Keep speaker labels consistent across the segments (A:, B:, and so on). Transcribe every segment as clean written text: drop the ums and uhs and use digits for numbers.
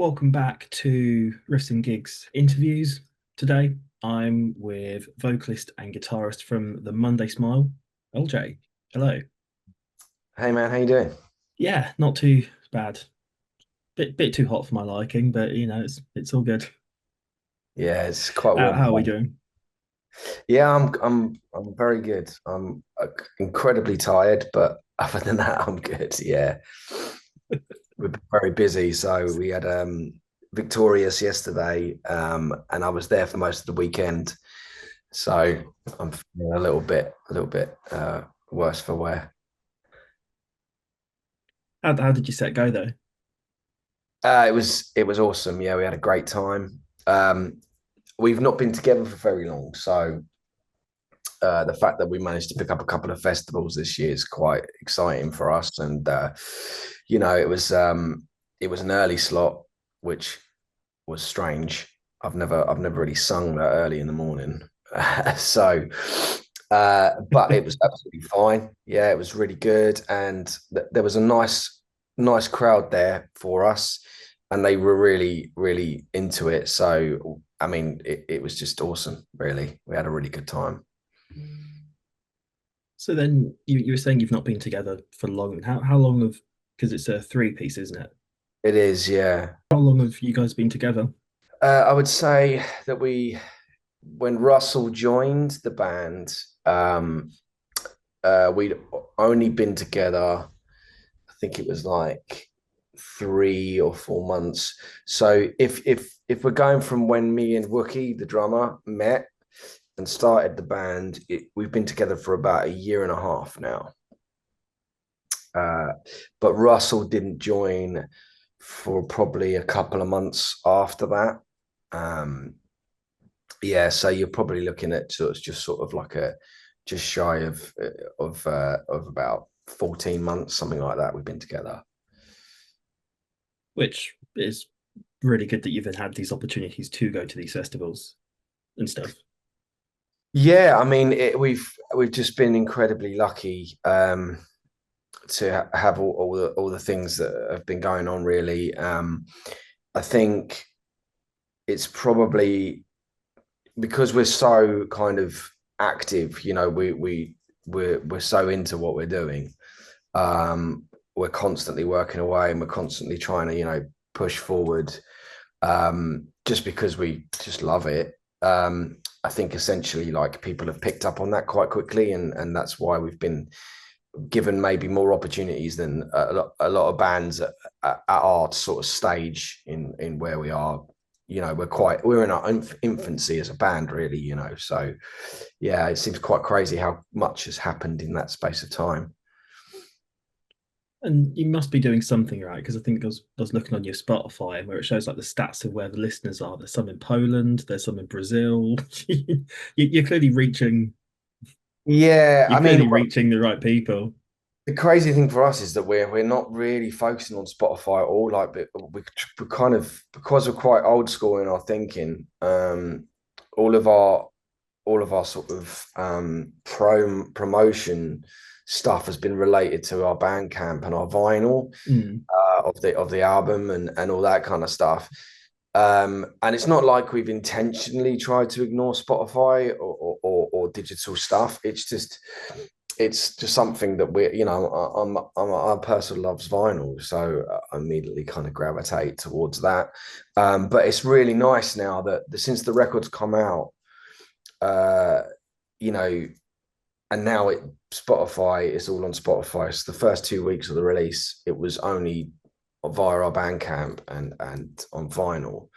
A: welcome back to Riffs and Gigs interviews. Today, I'm with vocalist and guitarist from the Monday Smile, LJ. Hello.
B: Hey man, how you doing?
A: Yeah, not too bad. Bit too hot for my liking, but it's all good.
B: Yeah, it's quite
A: How,
B: warm.
A: how are we doing?
B: Yeah, I'm very good. I'm incredibly tired, but other than that, I'm good. Yeah, we've been very busy. So we had Victorious yesterday, and I was there for most of the weekend. So I'm feeling a little bit worse for wear.
A: How did your set go though?
B: It was awesome. Yeah, we had a great time. We've not been together for very long, so the fact that we managed to pick up a couple of festivals this year is quite exciting for us. And it was an early slot, which was strange. I've never really sung that early in the morning, so. But it was absolutely fine. Yeah, it was really good, and there was a nice crowd there for us, and they were really, really into it. So, I mean, it was just awesome. Really, we had a really good time.
A: So then you were saying you've not been together for long. How long have, because it's a three piece, isn't it?
B: It is, yeah.
A: How long have you guys been together?
B: I would say that when Russell joined the band, we'd only been together, I think it was like 3 or 4 months. So if we're going from when me and Wookie, the drummer, met and started the band, we've been together for about a year and a half now. Uh, but Russell didn't join for probably a couple of months after that. Um, yeah, so you're probably looking at just sort of like a just shy of about 14 months, something like that. We've been together.
A: Which is really good that you've had these opportunities to go to these festivals and stuff.
B: Yeah, I mean, we've just been incredibly lucky to have all the things that have been going on. Really, I think it's probably because we're so kind of active. We're so into what we're doing. Um, we're constantly working away, and we're constantly trying to push forward. Just because we just love it. I think essentially like people have picked up on that quite quickly, and that's why we've been given maybe more opportunities than a lot of bands at our sort of stage in where we are. We're in our infancy as a band, really. So yeah, it seems quite crazy how much has happened in that space of time.
A: And you must be doing something right, because I think I was looking on your Spotify and where it shows like the stats of where the listeners are. There's some in Poland, there's some in Brazil. You're clearly reaching.
B: Yeah,
A: You're
B: I mean,
A: clearly reaching the right people.
B: the crazy thing for us is that we're not really focusing on Spotify at all. Like, but we kind of, because we're quite old school in our thinking. All of our all of our sort of promotion stuff has been related to our Bandcamp and our vinyl
A: Mm.
B: of the album and all that kind of stuff. And it's not like we've intentionally tried to ignore Spotify or digital stuff. It's just something that I'm a person who loves vinyl, so I immediately kind of gravitate towards that. But it's really nice now that since the record's come out, uh, you know, and now Spotify is all on Spotify. So the first 2 weeks of the release, it was only via our Bandcamp and on vinyl.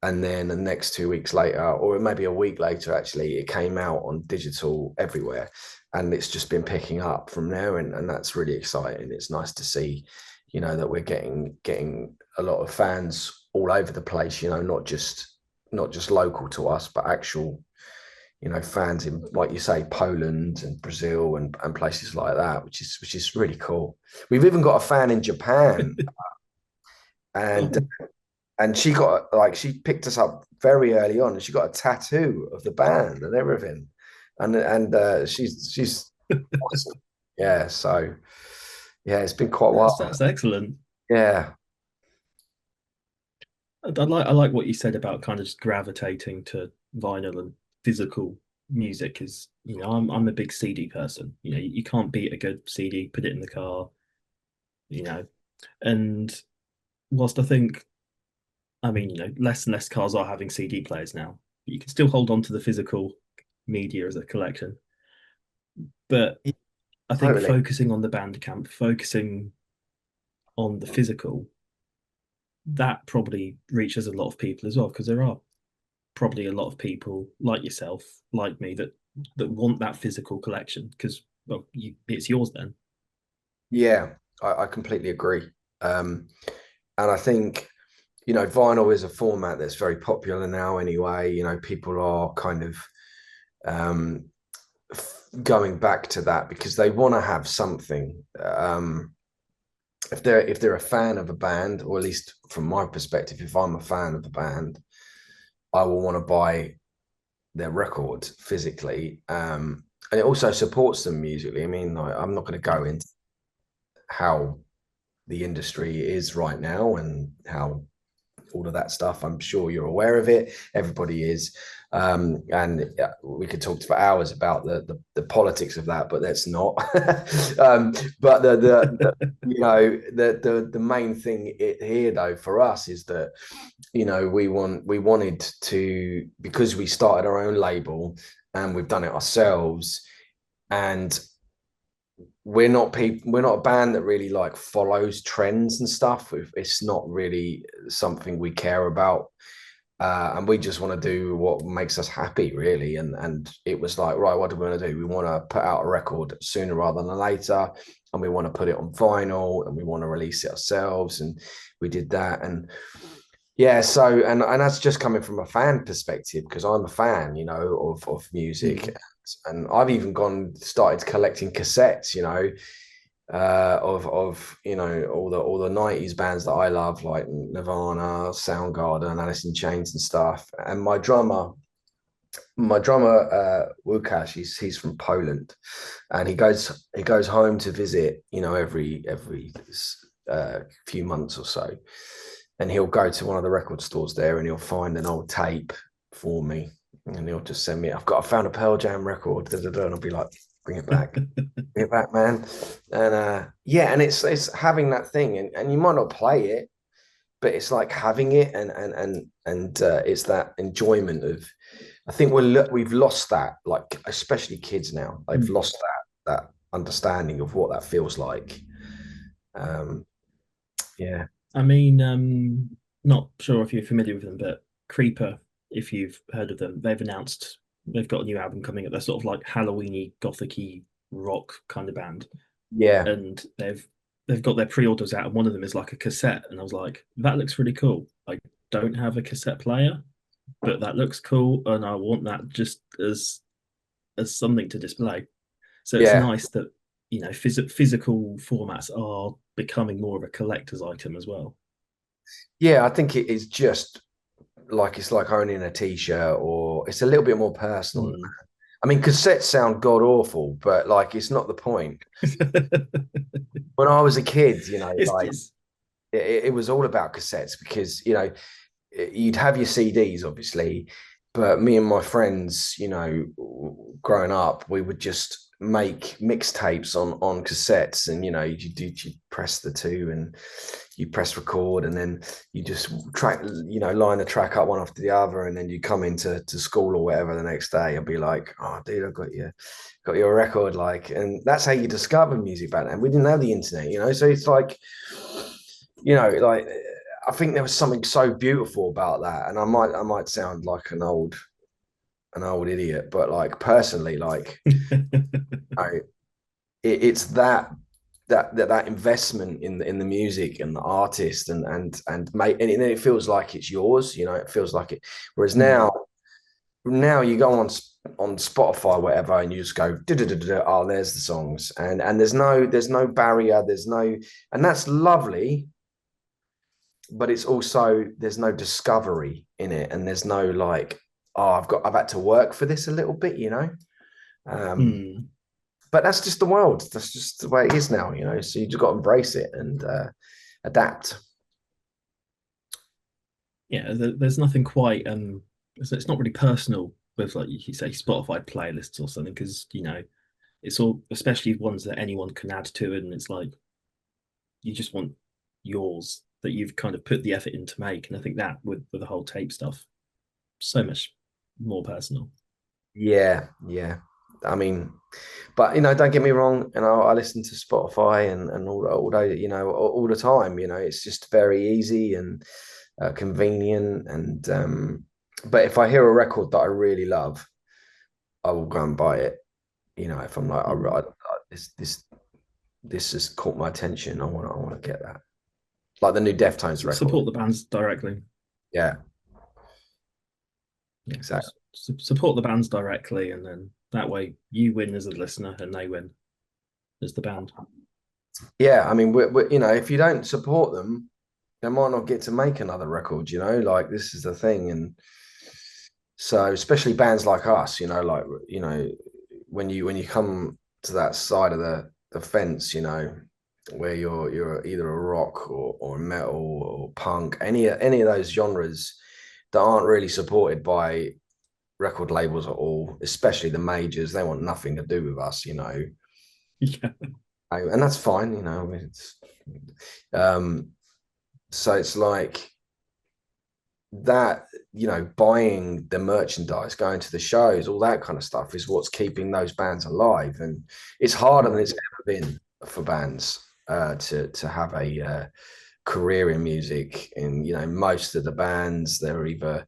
B: And then the next 2 weeks later, or maybe a week later, actually, it came out on digital everywhere. And it's just been picking up from there. And that's really exciting. It's nice to see, that we're getting a lot of fans all over the place, not just local to us, but actual, fans in, like you say, Poland and Brazil and places like that, which is really cool. We've even got a fan in Japan, and
A: Oh,
B: she picked us up very early on, and she got a tattoo of the band and everything, and she's awesome. Yeah, so yeah, it's been quite
A: that's
B: wild.
A: that's excellent.
B: Yeah,
A: I like what you said about kind of just gravitating to vinyl and physical music. Is I'm a big CD person. You can't beat a good CD. Put it in the car. You know, and whilst I think, I mean, less and less cars are having CD players now, but you can still hold on to the physical media as a collection. But
B: Yeah,
A: I think
B: totally.
A: focusing on the Bandcamp, focusing on the physical, that probably reaches a lot of people as well, because there are probably a lot of people like yourself, like me, that want that physical collection because, well, it's yours then.
B: Yeah, I completely agree. Um, and I think, vinyl is a format that's very popular now anyway. People are kind of um, going back to that because they want to have something. If they're a fan of a band, or at least from my perspective, if I'm a fan of the band, I will want to buy their record physically. And it also supports them musically. I mean, I'm not going to go into how the industry is right now and how all of that stuff. I'm sure you're aware of it. Everybody is. And we could talk for hours about the politics of that, but that's not. But the main thing here though for us is that we wanted to, because we started our own label and we've done it ourselves, and we're not a band that really like follows trends and stuff. It's not really something we care about, and we just want to do what makes us happy, really. And it was like, right, what do we want to do? We want to put out a record sooner rather than later, and we want to put it on vinyl, and we want to release it ourselves, and we did that. And yeah, so and that's just coming from a fan perspective, because I'm a fan, of music.
A: Mm.
B: And I've even started collecting cassettes, of all the 90s bands that I love, like Nirvana, Soundgarden, Alice in Chains and stuff. And my drummer Łukasz, he's from Poland, and he goes home to visit, every few months or so, and he'll go to one of the record stores there and he'll find an old tape for me, and he'll just send me, I found a Pearl Jam record, da, da, da, and I'll be like, bring it back, bring it back, man. And yeah, and it's having that thing, and you might not play it, but it's like having it, and it's that enjoyment of, I think we've lost that, like especially kids now, they've
A: Mm.
B: lost that understanding of what that feels like. Um, yeah,
A: I mean, not sure if you're familiar with them, but Creeper, if you've heard of them, they've announced they've got a new album coming up. They're sort of like Halloweeny, gothicy rock kind of band,
B: yeah,
A: and they've got their pre-orders out, and one of them is like a cassette, and I was like, that looks really cool. I don't have a cassette player, but that looks cool, and I want that just as something to display. So it's
B: yeah.
A: nice that physical formats are becoming more of a collector's item as well.
B: Yeah, I think it is just like, it's like owning a t-shirt, or it's a little bit more personal than
A: Mm.
B: that. I mean, cassettes sound god awful, but like it's not the point. When I was a kid,
A: it's
B: like
A: just
B: it was all about cassettes, because you'd have your CDs obviously, but me and my friends, growing up, we would just make mixtapes on cassettes, and you press the two and you press record, and then you just line the track up one after the other, and then you come into school or whatever the next day and be like, oh dude, I've got your record, like. And that's how you discover music back then. We didn't have the internet, so it's like, like, I think there was something so beautiful about that. And I might sound like an old idiot, but like personally, like, I, it's that investment in the music and the artist, and make, and then it feels like it's yours, it feels like it. Whereas
A: Mm.
B: now you go on Spotify or whatever, and you just go, oh, there's the songs, and there's no barrier, and that's lovely, but it's also, there's no discovery in it, and there's no like, oh, I've had to work for this a little bit. um
A: Mm.
B: but that's just the world, that's just the way it is now, so you just got to embrace it and adapt.
A: Yeah, there's nothing quite it's not really personal with, like you say, Spotify playlists or something, because it's all, especially ones that anyone can add to it, and it's like you just want yours that you've kind of put the effort in to make. And I think that with the whole tape stuff, so much more personal.
B: Yeah, yeah. I mean, but don't get me wrong. I listen to Spotify and all day, all the time. It's just very easy and convenient. And but if I hear a record that I really love, I will go and buy it. If I'm like, this has caught my attention. I want to get that. Like the new Deftones record.
A: Support the bands directly.
B: Yeah,
A: Yeah,
B: exactly.
A: support the bands directly, and then that way you win as a listener and they win as the band.
B: Yeah, I mean, if you don't support them, they might not get to make another record. Like this is the thing, and so especially bands like us, like when you come to that side of the fence, where you're either a rock or metal or punk, any of those genres that aren't really supported by record labels at all, especially the majors. They want nothing to do with us.
A: Yeah.
B: And that's fine. It's um so it's like that, buying the merchandise, going to the shows, all that kind of stuff is what's keeping those bands alive. And it's harder than it's ever been for bands to have a career in music. And most of the bands, they're either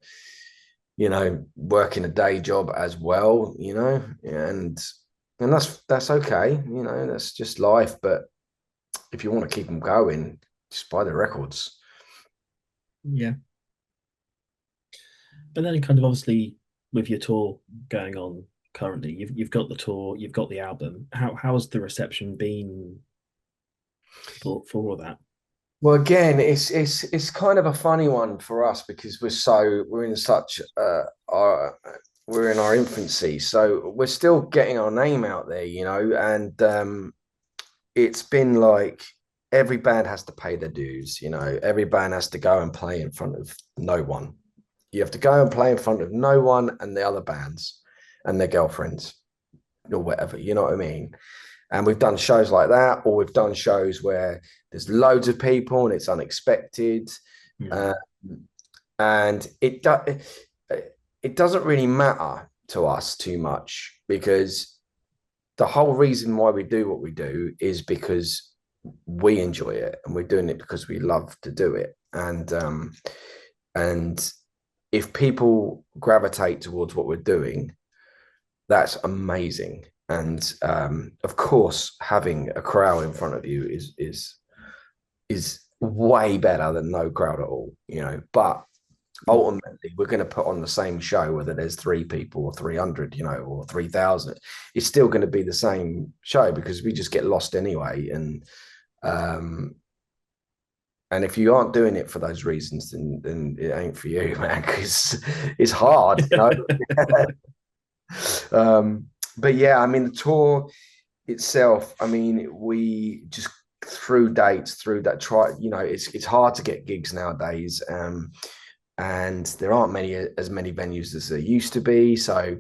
B: working a day job as well, and that's okay, that's just life. But if you want to keep them going, just buy the records.
A: Yeah. But then kind of obviously with your tour going on currently, you've got the tour, you've got the album. How has the reception been for all that?
B: Well, again, it's kind of a funny one for us because we're in such we're in our infancy, so we're still getting our name out there, and it's been like every band has to pay their dues. Every band has to go and play in front of no one. You have to go and play in front of no one and the other bands and their girlfriends or whatever. You know what I mean? And we've done shows like that, or we've done shows where there's loads of people and it's unexpected.
A: Mm.
B: And it doesn't really matter to us too much, because the whole reason why we do what we do is because we enjoy it, and we're doing it because we love to do it. And if people gravitate towards what we're doing, that's amazing. And of course, having a crowd in front of you is way better than no crowd at all. But ultimately, we're going to put on the same show, whether there's 3 people or 300, or 3,000. It's still going to be the same show because we just get lost anyway. And if you aren't doing it for those reasons, then it ain't for you, man, because it's hard. But yeah, I mean, the tour itself, I mean, we just through dates, through that it's hard to get gigs nowadays. And there aren't as many venues as there used to be. So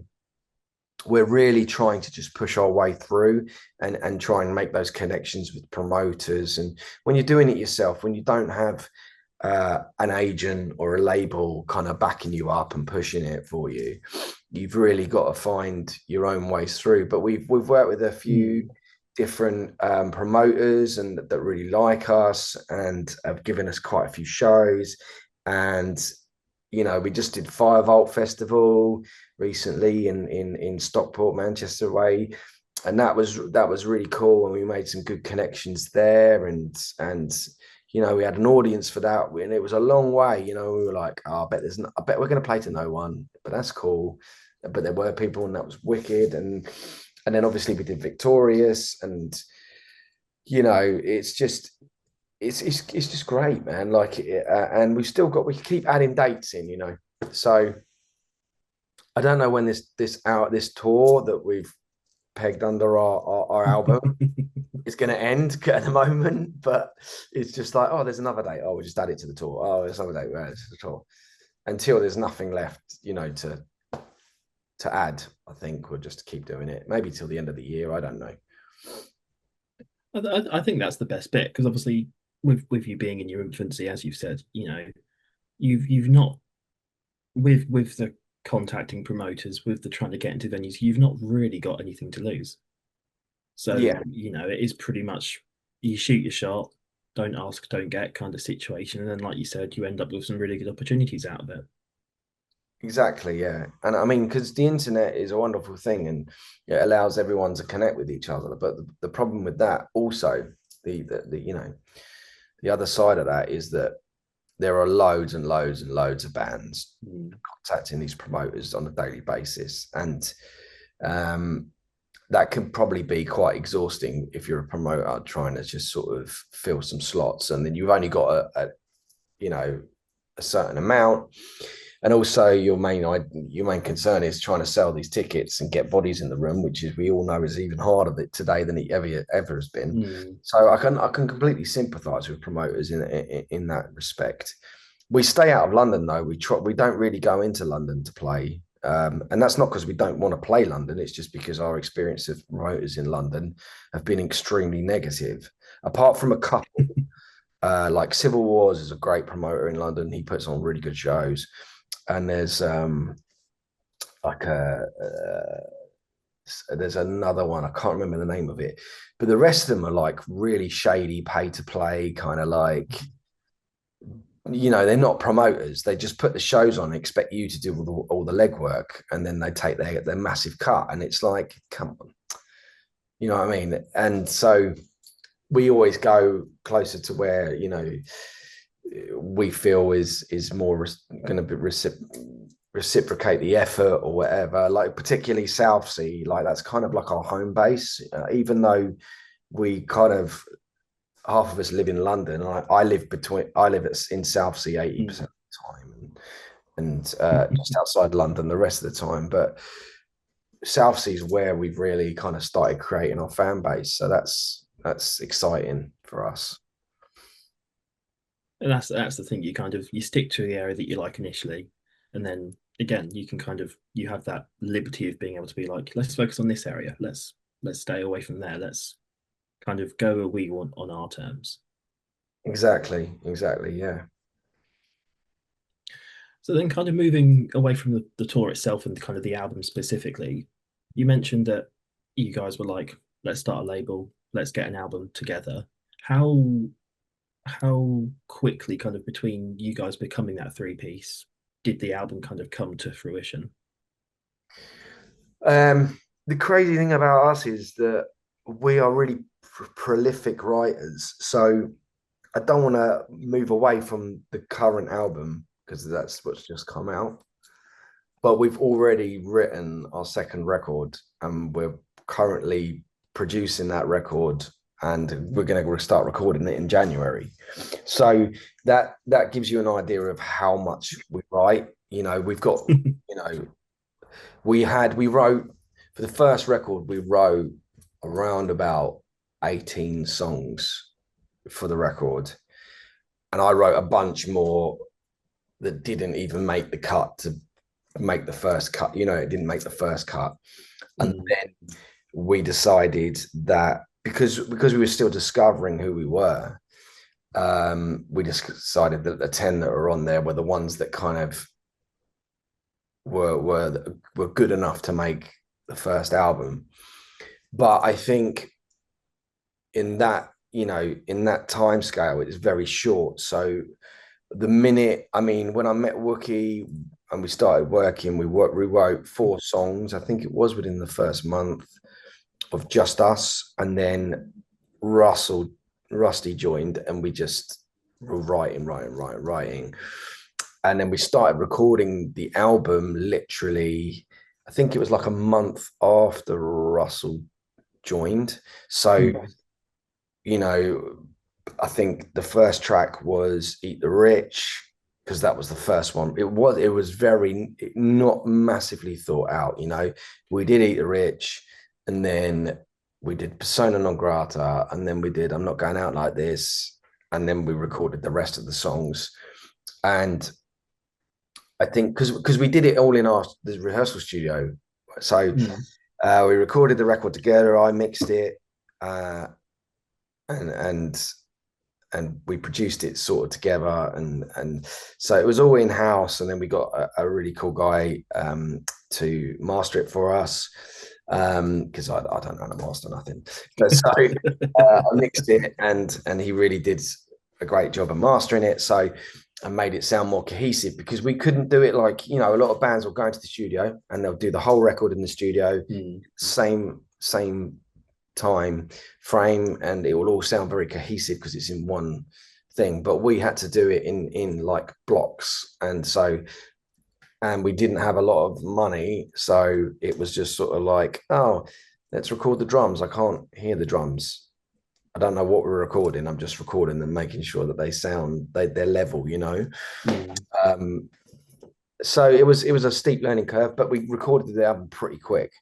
B: we're really trying to just push our way through and try and make those connections with promoters. And when you're doing it yourself, when you don't have an agent or a label kind of backing you up and pushing it for you, you've really got to find your own ways through. But we've worked with a few different promoters and that really like us and have given us quite a few shows. And we just did Fire Vault Festival recently in Stockport, Manchester way, and that was really cool. And we made some good connections there, and we had an audience for that, and it was a long way. We were like, oh, I bet we're going to play to no one, but that's cool. But there were people, and that was wicked. And then obviously we did Victorious, and it's just great, man. Like, and we keep adding dates in, So I don't know when this tour that we've pegged under our album is going to end at the moment, but it's just like, oh, there's another date. Oh, we'll just add it to the tour. Oh, there's another date. Well, it's the tour. until there's nothing left, to add, I think we'll just keep doing it. Maybe till the end of the year. I don't know.
A: I think that's the best bit, because obviously with you being in your infancy, as you've said, you've not, with the contacting promoters, with the trying to get into venues, you've not really got anything to lose. So,
B: Yeah,
A: it is pretty much you shoot your shot, don't ask, don't get kind of situation. And then, like you said, you end up with some really good opportunities out of it.
B: exactly. Yeah. And I mean, because the internet is a wonderful thing and it allows everyone to connect with each other. But the problem with that also, the other side of that is that there are loads and loads and loads of bands contacting these promoters on a daily basis. And that can probably be quite exhausting if you're a promoter trying to just sort of fill some slots, and then you've only got a certain amount. And also your main concern is trying to sell these tickets and get bodies in the room, which is, we all know, is even harder today than it ever has been. So I can completely sympathise with promoters in that respect. We stay out of London though. We don't really go into London to play, and that's not because we don't want to play London. It's just because our experience of promoters in London have been extremely negative. Apart from a couple, like Civil Wars is a great promoter in London. He puts on really good shows. And there's like there's another one, I can't remember the name of it, but the rest of them are like really shady, pay to play, kind of like, they're not promoters. They just put the shows on and expect you to do all the legwork, and then they take their massive cut, and it's like, come on, you know what I mean? And so we always go closer to where we feel is more going to be reciprocate the effort or whatever. Like particularly Southsea, like that's kind of like our home base. Even though we kind of, half of us live in London. I live in Southsea 80% of the time, and just outside London the rest of the time. But Southsea is where we've really kind of started creating our fan base. So that's exciting for us.
A: And that's the thing. You stick to the area that you like initially, and then again you can you have that liberty of being able to be like, let's focus on this area. Let's stay away from there. Let's kind of go where we want on our terms.
B: Exactly. Yeah.
A: So then, kind of moving away from the tour itself and kind of the album specifically, you mentioned that you guys were like, let's start a label, let's get an album together. How quickly, kind of between you guys becoming that three-piece, did the album kind of come to fruition?
B: The crazy thing about us is that we are really prolific writers. So I don't want to move away from the current album because that's what's just come out. But we've already written our second record, and we're currently producing that record, and we're going to start recording it in January. So that gives you an idea of how much we write. We've got, we wrote for the first record, we wrote around about 18 songs for the record. And I wrote a bunch more that didn't even make the cut to make the first cut. It didn't make the first cut. And then we decided that because we were still discovering who we were, we just decided that the 10 that were on there were the ones that kind of were good enough to make the first album. But I think in that time scale, it is very short. So the minute, when I met Wookie and we started working, we wrote 4 songs. I think it was within the first month of just us. And then Rusty joined, and we just were writing. And then we started recording the album literally, I think it was like a month after Russell joined. So, I think the first track was Eat the Rich, because that was the first one. It was very not massively thought out. We did Eat the Rich, and then we did Persona Non Grata, and then we did I'm Not Going Out Like This, and then we recorded the rest of the songs. And I think because we did it all in the rehearsal studio. So
A: Mm.
B: we recorded the record together. I mixed it, uh, and we produced it sort of together, and so it was all in house. And then we got a really cool guy to master it for us, because I don't know how to master nothing. But so I mixed it, and he really did a great job of mastering it. So and made it sound more cohesive, because we couldn't do it like, a lot of bands will go into the studio and they'll do the whole record in the studio,
A: Mm.
B: same time frame, and it will all sound very cohesive because it's in one thing. But we had to do it in like blocks, and we didn't have a lot of money, so it was just sort of like, oh, let's record the drums. I can't hear the drums. I don't know what we're recording. I'm just recording them, making sure that they're level,
A: Mm.
B: Um, so it was a steep learning curve, but we recorded the album pretty quick.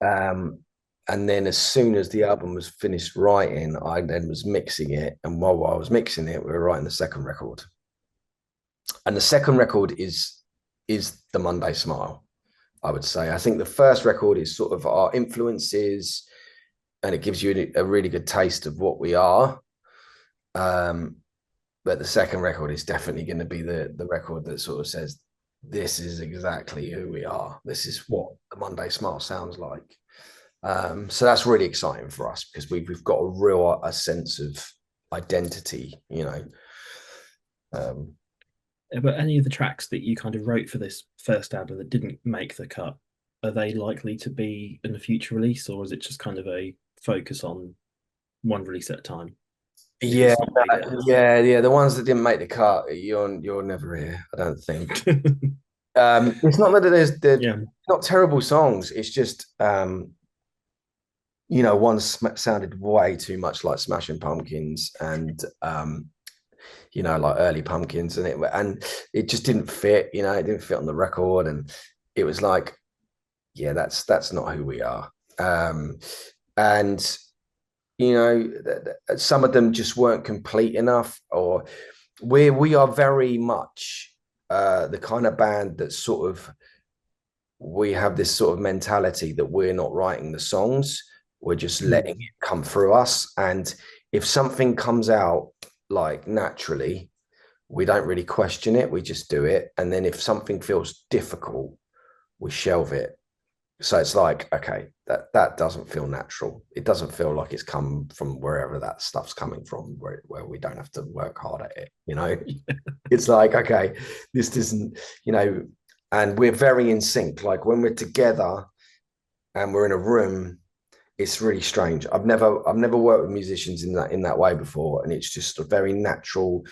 B: And then as soon as the album was finished writing, I then was mixing it. And while I was mixing it, we were writing the second record. And the second record is the Monday Smile, I would say. I think the first record is sort of our influences, and it gives you a really good taste of what we are. But the second record is definitely going to be the record that sort of says, this is exactly who we are. This is what the Monday Smile sounds like. So that's really exciting for us, because we've got a sense of identity,
A: But any of the tracks that you kind of wrote for this first album that didn't make the cut, are they likely to be in a future release, or is it just kind of a focus on one release at a time? If
B: Yeah,
A: it's not made it.
B: yeah. The ones that didn't make the cut, you're never here, I don't think. It's not that they're
A: Yeah.
B: not terrible songs. It's just one sounded way too much like Smashing Pumpkins, and like early Pumpkins, and it just didn't fit. It didn't fit on the record, and it was like, yeah, that's not who we are. And some of them just weren't complete enough, or we are very much the kind of band that sort of, we have this sort of mentality that we're not writing the songs, we're just letting it come through us. And if something comes out like naturally, we don't really question it, we just do it. And then if something feels difficult, we shelve it. So it's like, okay, that doesn't feel natural. It doesn't feel like it's come from wherever that stuff's coming from, where we don't have to work hard at it. It's like, okay, this doesn't, and we're very in sync. Like when we're together and we're in a room, it's really strange. I've never worked with musicians in that way before, and it's just a very natural.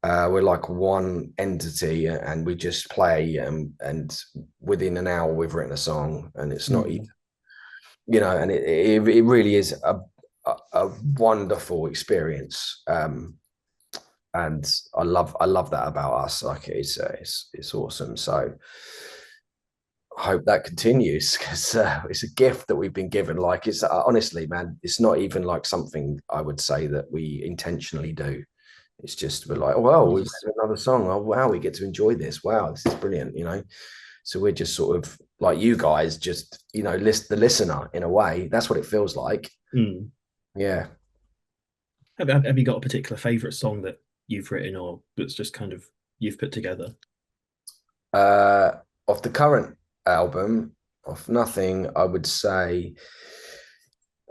B: We're like one entity, and we just play, and within an hour we've written a song, and it's not even, and it really is a wonderful experience. And I love that about us. Like it's awesome. So I hope that continues, because it's a gift that we've been given. Like it's honestly, man, it's not even like something I would say that we intentionally do. It's just, we're like, oh, well, we've got another song. Oh, wow, we get to enjoy this. Wow, this is brilliant, So we're just sort of like you guys, just, list the listener in a way. That's what it feels like. Yeah.
A: Have you got a particular favorite song that you've written, or that's just kind of you've put together?
B: Of the current album, of Nothing, I would say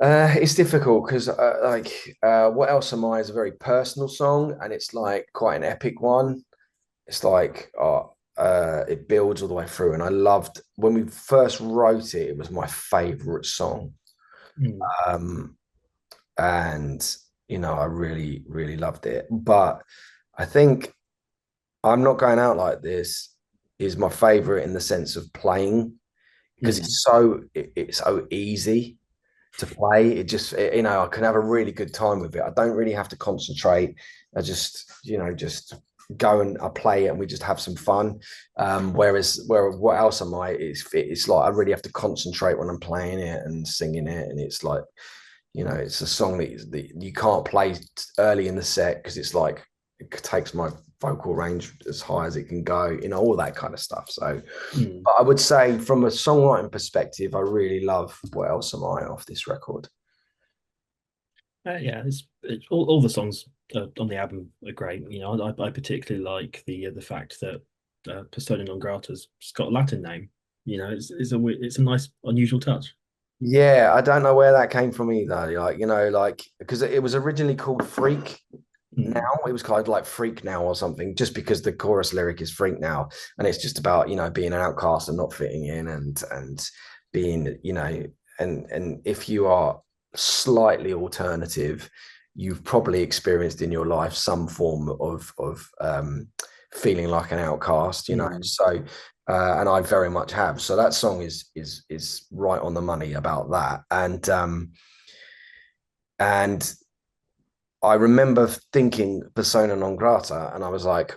B: it's difficult, because What Else Am I is a very personal song, and it's like quite an epic one. It's like it builds all the way through, and I loved when we first wrote it. It was my favorite song, and I really, really loved it. But I think I'm Not Going Out Like This is my favorite in the sense of playing, because it's so easy to play. It just, I can have a really good time with it. I don't really have to concentrate. I just, just go and I play it, and we just have some fun. Whereas What Else Am I? It's like I really have to concentrate when I'm playing it and singing it, and it's like, it's a song that you can't play early in the set, because it's like it takes my vocal range as high as it can go, all that kind of stuff. So
A: Mm.
B: but I would say from a songwriting perspective, I really love What Else Am I off this record.
A: Yeah, it's all the songs on the album are great. I particularly like the fact that Persona non grata's got a Latin name. It's a nice unusual touch.
B: Yeah, I don't know where that came from either. Like because it was originally called Freak Now.
A: Mm.
B: It was called like Freak Now or something, just because the chorus lyric is Freak Now, and it's just about being an outcast and not fitting in, and being and if you are slightly alternative, you've probably experienced in your life some form of feeling like an outcast.
A: Mm.
B: So and I very much have. So that song is right on the money about that. And I remember thinking persona non grata, and I was like,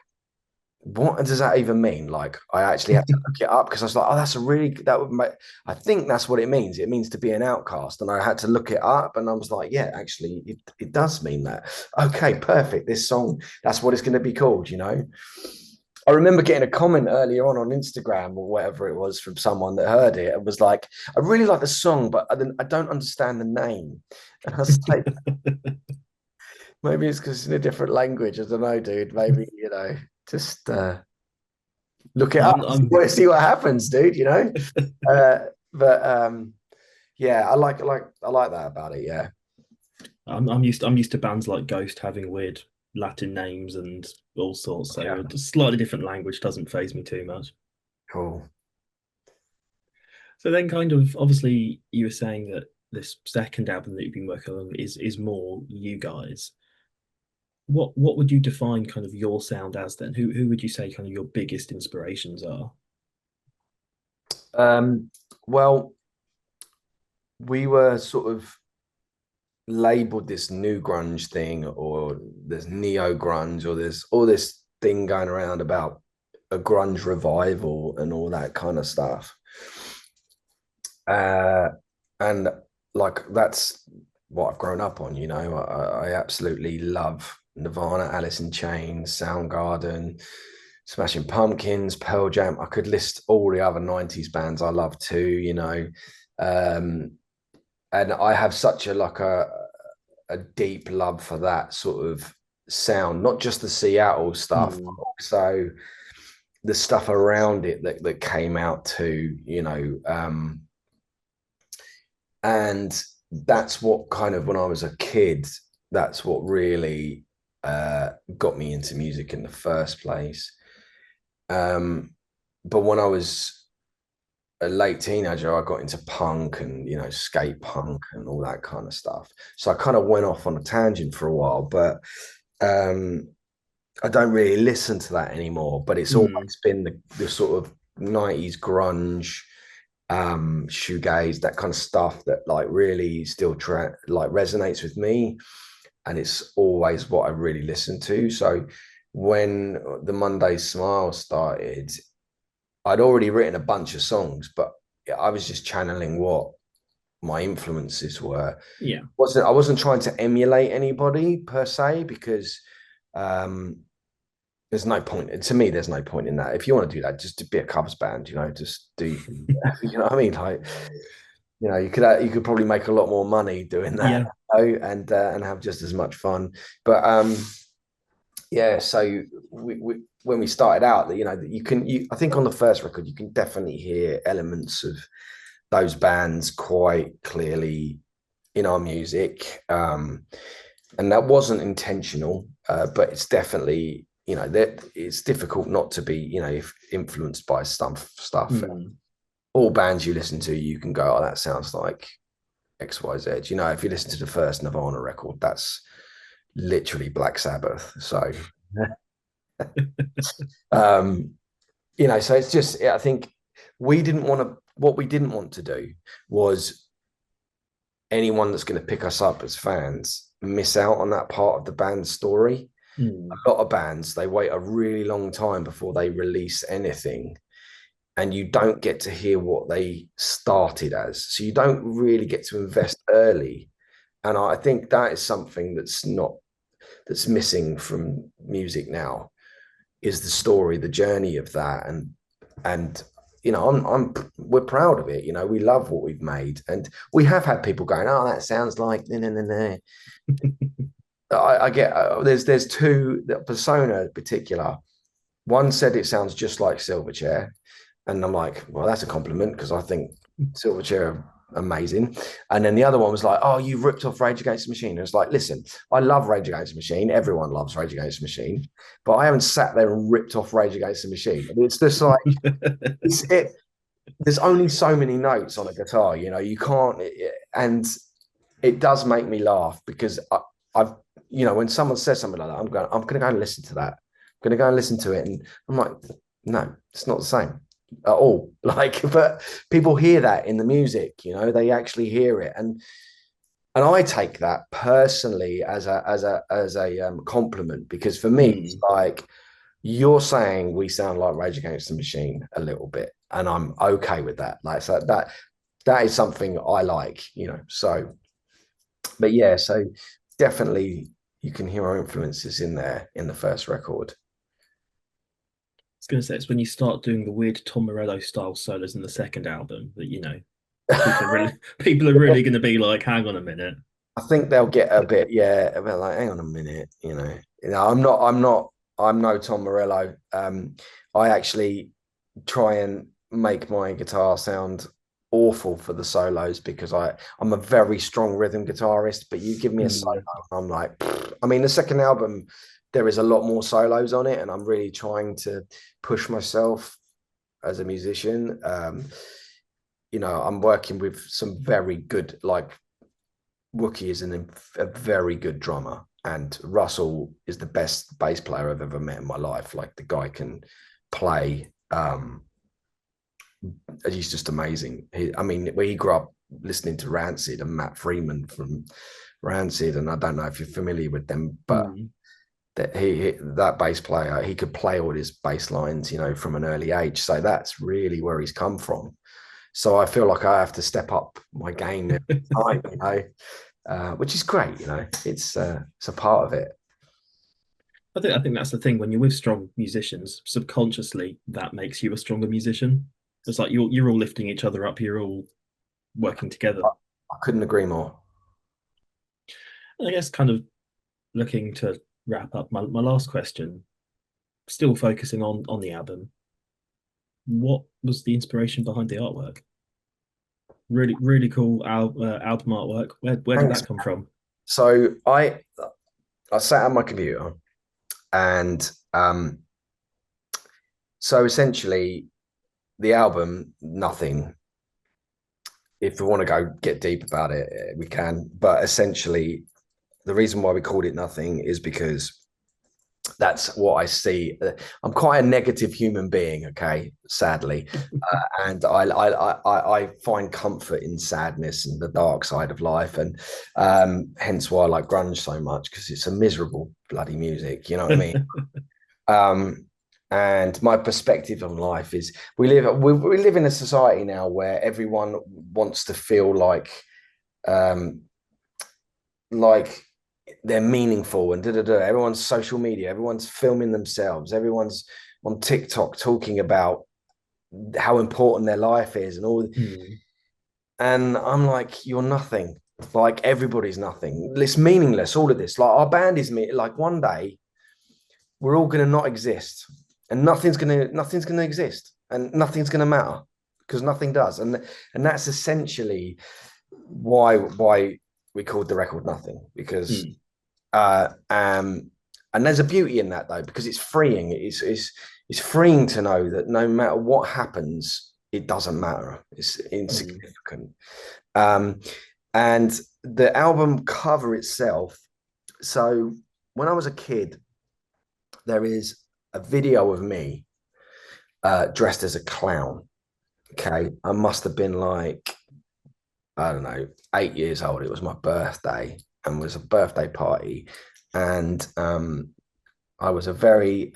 B: what does that even mean? Like, I actually had to look it up because I was like, oh, that would make, I think that's what it means. It means to be an outcast. And I had to look it up, and I was like, yeah, actually, it does mean that. Okay, perfect. This song, that's what it's going to be called. I remember getting a comment earlier on Instagram or whatever it was from someone that heard it and was like, I really like the song, but I don't understand the name. And I was like, maybe it's because it's in a different language. I don't know, dude. Maybe, just look it up, see what happens, dude, Uh, but yeah, I like that about it. Yeah.
A: I'm used to bands like Ghost having weird Latin names and all sorts. So
B: Yeah.
A: a slightly different language doesn't faze me too much.
B: Cool.
A: So then, kind of, obviously, you were saying that this second album that you've been working on is more you guys. What would you define kind of your sound as then? Who would you say kind of your biggest inspirations are?
B: Well, we were sort of labeled this new grunge thing, or there's neo grunge, or there's all this thing going around about a grunge revival and all that kind of stuff. And like that's what I've grown up on. I absolutely love Nirvana, Alice in Chains, Soundgarden, Smashing Pumpkins, Pearl Jam. I could list all the other 90s bands I love too. And I have such a deep love for that sort of sound, not just the Seattle stuff, but also the stuff around it that came out too. And that's what kind of, when I was a kid, that's what really got me into music in the first place. But when I was a late teenager, I got into punk and skate punk and all that kind of stuff. So I kind of went off on a tangent for a while, but I don't really listen to that anymore. But it's always been the sort of 90s grunge, shoegaze, that kind of stuff that like really still like resonates with me, and it's always what I really listen to. So when the Monday Smile started, I'd already written a bunch of songs, but I was just channeling what my influences were.
A: Yeah.
B: I wasn't trying to emulate anybody per se, because there's no point. To me, there's no point in that. If you want to do that, just to be a covers band, just do, you know what I mean? Like, you could probably make a lot more money doing that, and have just as much fun. But yeah, so when we started out, that I think on the first record you can definitely hear elements of those bands quite clearly in our music, and that wasn't intentional, but it's definitely that it's difficult not to be influenced by stuff. All bands you listen to, you can go, oh, that sounds like XYZ. If you listen to the first Nirvana record, that's literally Black Sabbath. So so it's just, I think what we didn't want to do was anyone that's going to pick us up as fans miss out on that part of the band's story. A lot of bands, they wait a really long time before they release anything, and you don't get to hear what they started as. So you don't really get to invest early. And I think that is something that's missing from music now. is the story, the journey of that. And you know, we're proud of it. You know, we love what we've made, and we have had people going, "Oh, that sounds like no, no, no, no." I get there's two, the persona in particular. One said it sounds just like Silverchair, and I'm like, well, that's a compliment because I think Silverchair are amazing. And then the other one was like, oh, you ripped off Rage Against the Machine. And it's like, listen, I love Rage Against the Machine. Everyone loves Rage Against the Machine, but I haven't sat there and ripped off Rage Against the Machine. It's just like it's it. There's only so many notes on a guitar, you know. You can't, and it does make me laugh because I've, you know, when someone says something like that, I'm going to go and listen to that. I'm going to go and listen to it, and I'm like, no, it's not the same at all. Like, but people hear that in the music, you know, they actually hear it, and I take that personally as a compliment, because for me, it's like you're saying we sound like Rage Against the Machine a little bit, and I'm okay with that. Like, so that is something I like, you know. So, but yeah, so definitely you can hear our influences in there in the first record.
A: I was going to say it's when you start doing the weird Tom Morello style solos in the second album that, you know, people are really going to be like, hang on a minute.
B: I think they'll get a bit, yeah, a bit like, hang on a minute, you know. I'm no Tom Morello. I actually try and make my guitar sound awful for the solos because I'm a very strong rhythm guitarist, but you give me a solo, I'm like, pfft. I mean, the second album, there is a lot more solos on it, and I'm really trying to push myself as a musician. You know, I'm working with some very good, like Wookie is a very good drummer, and Russell is the best bass player I've ever met in my life. Like, the guy can play. He's just amazing. I mean, where he grew up listening to Rancid and Matt Freeman from Rancid, and I don't know if you're familiar with them, but that bass player, he could play all his bass lines, you know, from an early age. So that's really where he's come from. So I feel like I have to step up my game every time, you know, which is great. You know, it's a part of it.
A: I think that's the thing. When you're with strong musicians, subconsciously that makes you a stronger musician. It's like you're all lifting each other up. You're all working together.
B: I couldn't agree more.
A: And I guess kind of looking to wrap up my last question, still focusing on the album. What was the inspiration behind the artwork? Really, really cool album artwork. Where did that come from?
B: So I sat at my computer, and so essentially the album, Nothing. If we want to go get deep about it, we can. But essentially, the reason why we called it Nothing is because that's what I see. I'm quite a negative human being, okay, sadly, and I find comfort in sadness and the dark side of life, and hence why I like grunge so much, because it's a miserable bloody music, you know what I mean? And my perspective on life is we live in a society now where everyone wants to feel like they're meaningful, and everyone's social media, everyone's filming themselves, everyone's on TikTok talking about how important their life is and all. And I'm like, you're nothing. Like, everybody's nothing. It's meaningless, all of this. Like, our band is me. Like, one day we're all gonna not exist, and nothing's gonna exist, and nothing's gonna matter, because nothing does. And that's essentially why we called the record Nothing, because and there's a beauty in that, though, because it's freeing. It's freeing to know that no matter what happens, it doesn't matter. It's insignificant. And the album cover itself. So when I was a kid, there is a video of me dressed as a clown. Okay, I must have been like, I don't know, 8 years old. It was my birthday, and was a birthday party, and I was a very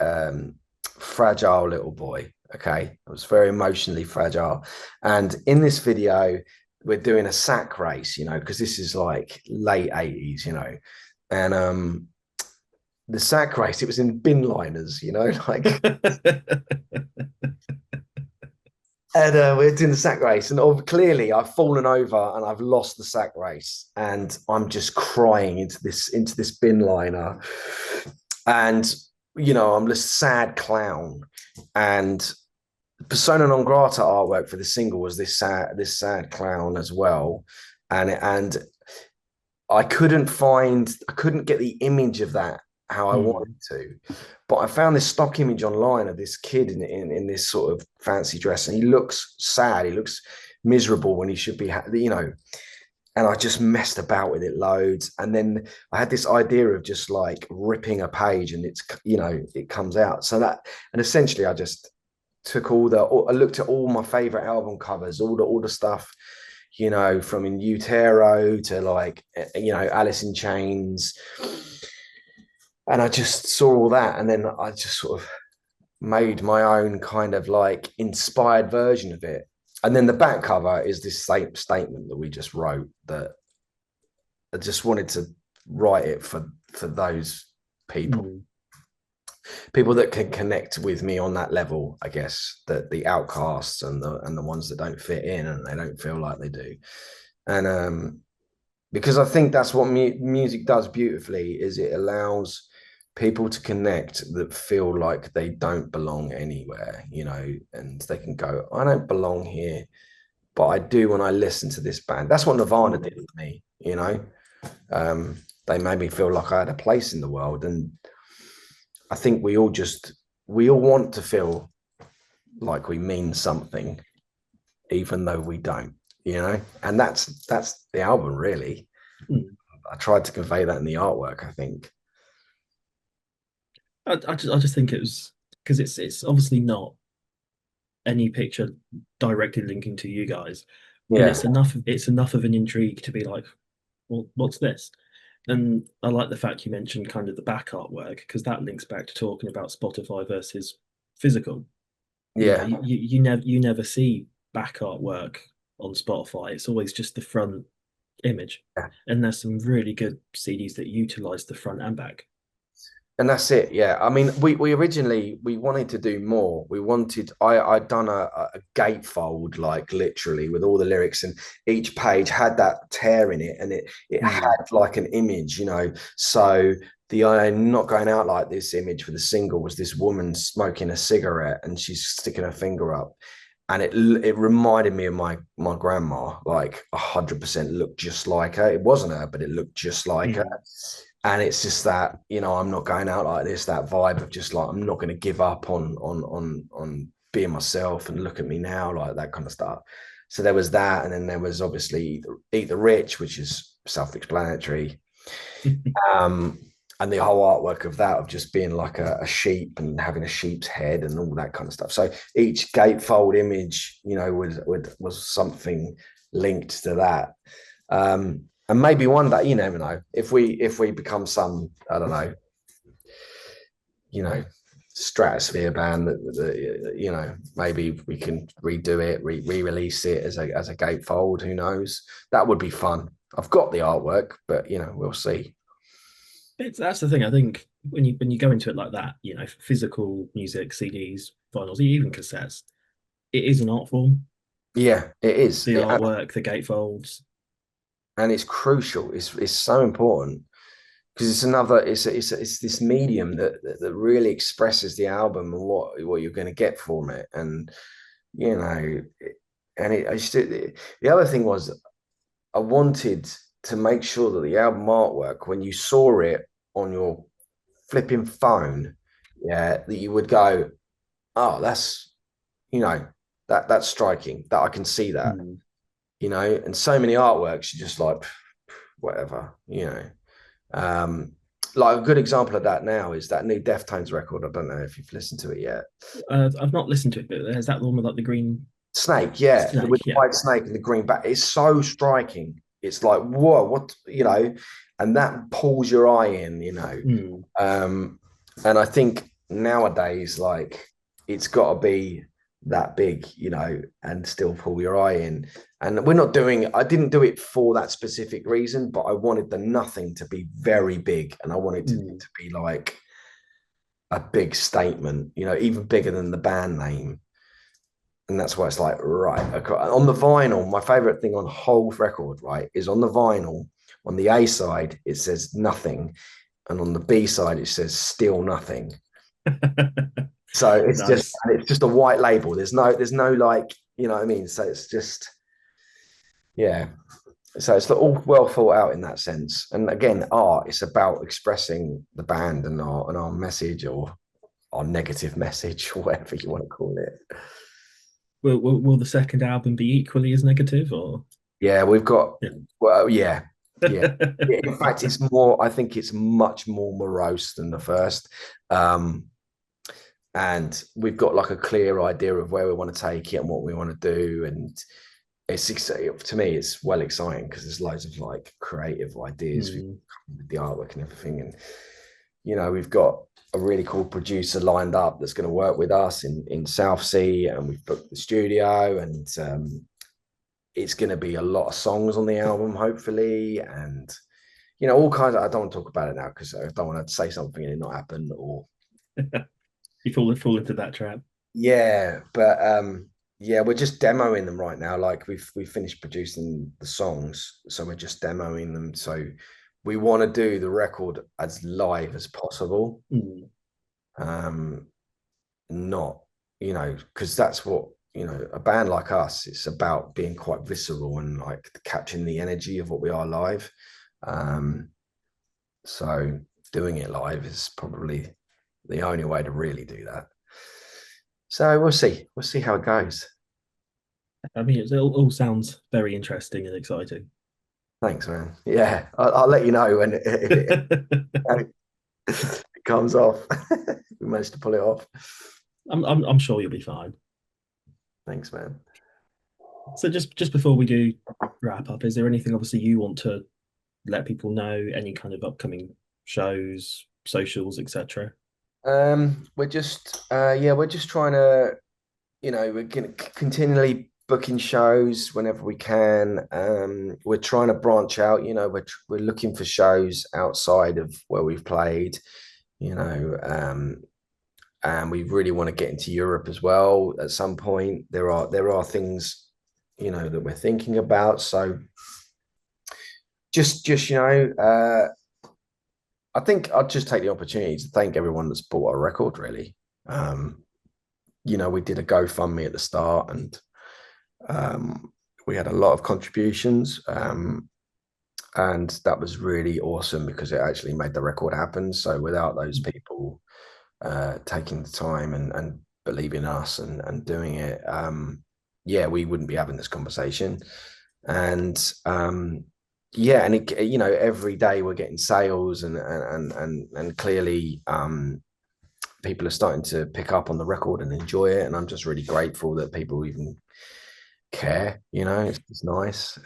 B: fragile little boy. Okay, I was very emotionally fragile, and in this video, we're doing a sack race, you know, because this is like late 80s, you know, and the sack race, it was in bin liners, you know, like, and we're doing the sack race, and clearly I've fallen over and I've lost the sack race, and I'm just crying into this bin liner, and I'm this sad clown, and persona non grata artwork for the single was this sad clown as well, and I couldn't get the image of that how I wanted to, but I found this stock image online of this kid in this sort of fancy dress, and he looks sad, he looks miserable when he should be, and I just messed about with it loads, and then I had this idea of just like ripping a page, and it comes out, so that, and essentially I just I looked at all my favorite album covers, all the stuff, from In Utero to like, Alice in Chains. And I just saw all that. And then I just sort of made my own kind of like inspired version of it. And then the back cover is this same statement that we just wrote, that I just wanted to write it for those people. People that can connect with me on that level, I guess, that the outcasts and the ones that don't fit in and they don't feel like they do. And because I think that's what music does beautifully, is it allows people to connect that feel like they don't belong anywhere, and they can go, I don't belong here, but I do when I listen to this band. That's what Nirvana did with me, they made me feel like I had a place in the world. And I think we all want to feel like we mean something, even though we don't, and that's the album, really. I tried to convey that in the artwork, I think.
A: I just think it was because it's obviously not any picture directly linking to you guys, but
B: Yeah.
A: it's enough of an intrigue to be like, well, what's this? And I like the fact you mentioned kind of the back artwork, because that links back to talking about Spotify versus physical.
B: Yeah.
A: You never see back artwork on Spotify. It's always just the front image.
B: Yeah.
A: And there's some really good CDs that utilize the front and back.
B: And that's it. Yeah. I mean, we originally, we wanted to do more. I'd done a gatefold, like literally with all the lyrics, and each page had that tear in it, and it had like an image, So I'm not going out like this image for the single was this woman smoking a cigarette and she's sticking her finger up. And it reminded me of my grandma, like 100% looked just like her. It wasn't her, but it looked just like her. And it's just that, I'm not going out like this, that vibe of just like, I'm not going to give up on being myself, and look at me now, like that kind of stuff. So there was that. And then there was obviously Eat the Rich, which is self-explanatory. And the whole artwork of that, of just being like a sheep and having a sheep's head and all that kind of stuff. So each gatefold image, was something linked to that. And maybe one day, you never know, if we become some, I don't know, stratosphere band that maybe we can redo it, re-release it as a gatefold. Who knows? That would be fun. I've got the artwork, but we'll see.
A: That's the thing. I think when you go into it like that, physical music, CDs, vinyls, even cassettes, it is an art form.
B: Yeah, it is.
A: The artwork, the gatefolds.
B: And it's crucial. It's so important, because it's this medium that really expresses the album and what you're going to get from it. And the other thing was, I wanted to make sure that the album artwork, when you saw it on your flipping phone, that you would go, oh, that's that's striking, that I can see that. And so many artworks, you're just like, whatever, like a good example of that now is that new Deftones record. I don't know if you've listened to it yet.
A: I've not listened to it, but is that the one with like the green
B: snake? Yeah, with the white snake and the green back. It's so striking. It's like, whoa, what, and that pulls your eye in, And I think nowadays, like, it's got to be that big, you know, and still pull your eye in. And we're not doing, I didn't do it for that specific reason, but I wanted the nothing to be very big. And I wanted
A: Mm.
B: to be like a big statement, you know, even bigger than the band name. And that's why it's like, right, okay. On the vinyl, my favorite thing on the whole record, right, is on the vinyl, on the A side, it says nothing. And on the B side, it says still nothing. So
A: Nice.
B: it's just a white label. There's no like, you know what I mean? So it's just, yeah. So it's all well thought out in that sense. And again, art, it's about expressing the band and our message, or our negative message, or whatever you want to call it.
A: Will the second album be equally as negative, or
B: Yeah, we've got,
A: yeah?
B: well, yeah, yeah. In fact, it's more, I think it's much more morose than the first. Um, and we've got like a clear idea of where we want to take it and what we want to do. And it's, to me, it's well exciting because there's loads of like creative ideas
A: Mm.
B: with the artwork and everything. And, you know, we've got a really cool producer lined up that's going to work with us in South Sea, and we've booked the studio, and it's going to be a lot of songs on the album, hopefully. And, you know, all kinds of, I don't want to talk about it now because I don't want to say something and it not happen, or,
A: You fall into that trap.
B: yeah, but yeah, we're just demoing them right now. Like we finished producing the songs, so we're just demoing them. So we want to do the record as live as possible.
A: Mm.
B: Um, not, you know, because that's what, you know, a band like us, it's about being quite visceral and like capturing the energy of what we are live. Um, so doing it live is probably the only way to really do that. So we'll see. We'll see how it goes.
A: I mean, it all sounds very interesting and exciting.
B: Thanks, man. Yeah, I'll let you know when it comes off. We managed to pull it off.
A: I'm sure you'll be fine.
B: Thanks, man.
A: So just before we do wrap up, is there anything obviously you want to let people know? Any kind of upcoming shows, socials, etc.?
B: We're just trying to, you know, we're continually booking shows whenever we can. We're trying to branch out, you know, we're looking for shows outside of where we've played, you know, and we really want to get into Europe as well at some point. There are things, you know, that we're thinking about. So just you know, I think I'll just take the opportunity to thank everyone that's bought a record, really. Um, you know, we did a GoFundMe at the start, and we had a lot of contributions, and that was really awesome because it actually made the record happen. So without those people taking the time and believing in us and doing it, yeah, we wouldn't be having this conversation. And yeah, and it, you know, every day we're getting sales, and clearly people are starting to pick up on the record and enjoy it, and I'm just really grateful that people even care, you know. It's nice.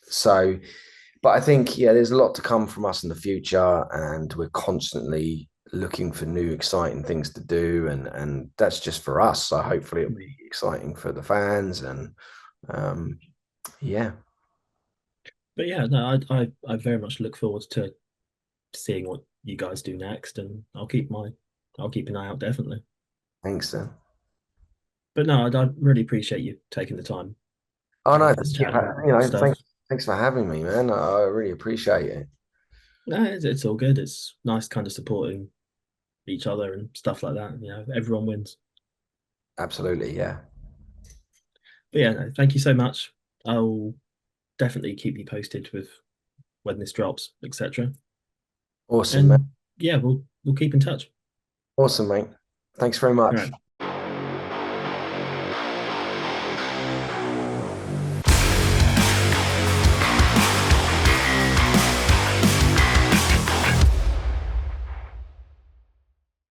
B: So but I think, yeah, there's a lot to come from us in the future, and we're constantly looking for new exciting things to do, and that's just for us, so hopefully it'll be exciting for the fans. And um yeah.
A: But yeah, no, I very much look forward to seeing what you guys do next, and I'll keep an eye out definitely.
B: Thanks then.
A: But no, I really appreciate you taking the time
B: Oh
A: to
B: no,
A: have this
B: thank you
A: chat and
B: you know,
A: stuff.
B: thanks for having me, man. I really appreciate it.
A: No, it's all good. It's nice kind of supporting each other and stuff like that. You know, everyone wins.
B: Absolutely, yeah.
A: But yeah, no, thank you so much. I'll definitely keep you posted with when this drops, etc.
B: Awesome, man.
A: And yeah, we'll keep in touch.
B: Awesome, mate. Thanks very
A: All
B: much.
A: right.